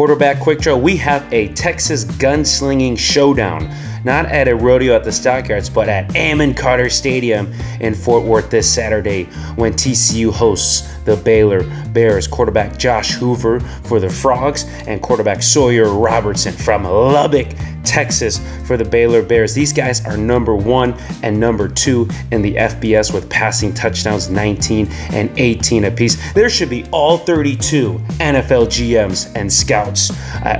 Quarterback quick draw, we have a Texas gunslinging showdown. Not at a rodeo at the Stockyards, but at Amon Carter Stadium in Fort Worth this Saturday when TCU hosts the Baylor Bears. Quarterback Josh Hoover for the Frogs and quarterback Sawyer Robertson from Lubbock, Texas for the Baylor Bears. These guys are number 1 and number 2 in the FBS with passing touchdowns 19 and 18 apiece. There should be all 32 NFL GMs and scouts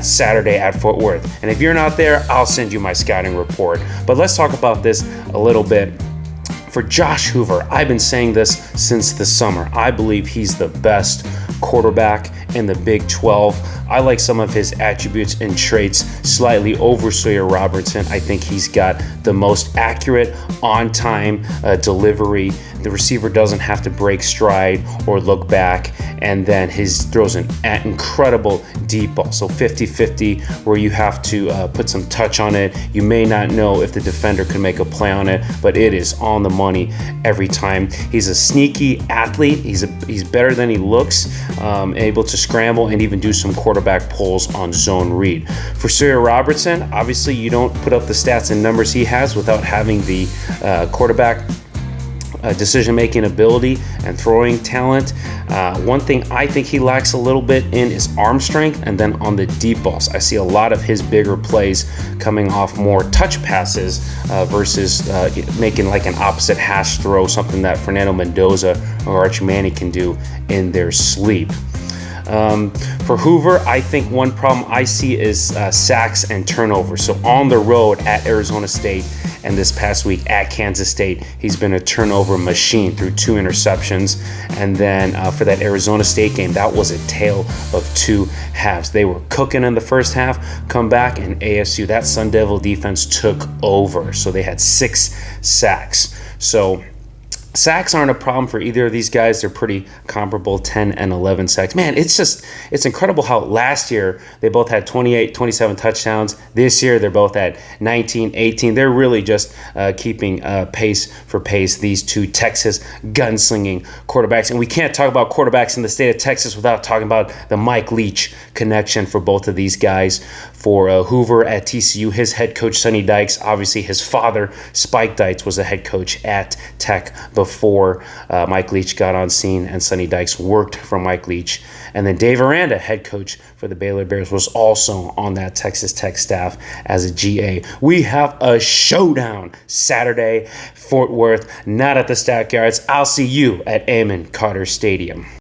Saturday at Fort Worth. And if you're not there, I'll send you my scouting report. But let's talk about this a little bit. For Josh Hoover, I've been saying this since the summer. I believe he's the best quarterback in the Big 12. I like some of his attributes and traits slightly over Sawyer Robertson. I think he's got the most accurate, on-time delivery. The receiver doesn't have to break stride or look back, and then his throws an incredible deep ball. So 50-50 where you have to put some touch on it. You may not know if the defender can make a play on it, but it is on the money every time. He's a sneaky athlete. He's better than he looks, able to scramble and even do some quarterback pulls on zone read. For Sawyer Robertson, obviously you don't put up the stats and numbers he has without having the quarterback decision-making ability and throwing talent. One thing I think he lacks a little bit in is arm strength, and then on the deep balls, I see a lot of his bigger plays coming off more touch passes versus making like an opposite hash throw, something that Fernando Mendoza or Archie Manning can do in their sleep. For Hoover, I think one problem I see is sacks and turnovers. So on the road at Arizona State and this past week at Kansas State, he's been a turnover machine through 2 interceptions. And then for that Arizona State game, that was a tale of 2 halves. They were cooking in the first half, come back, and ASU, that Sun Devil defense took over. So they had 6 sacks. So sacks aren't a problem for either of these guys. They're pretty comparable, 10 and 11 sacks. Man, it's incredible how last year they both had 28, 27 touchdowns. This year they're both at 19, 18. They're really just keeping pace for pace, these 2 Texas gunslinging quarterbacks. And we can't talk about quarterbacks in the state of Texas without talking about the Mike Leach connection for both of these guys. For Hoover at TCU, his head coach, Sonny Dykes, obviously his father, Spike Dykes, was a head coach at Tech before Mike Leach got on scene, and Sonny Dykes worked for Mike Leach. And then Dave Aranda, head coach for the Baylor Bears, was also on that Texas Tech staff as a GA. We have a showdown Saturday, Fort Worth, not at the Stockyards. I'll see you at Amon Carter Stadium.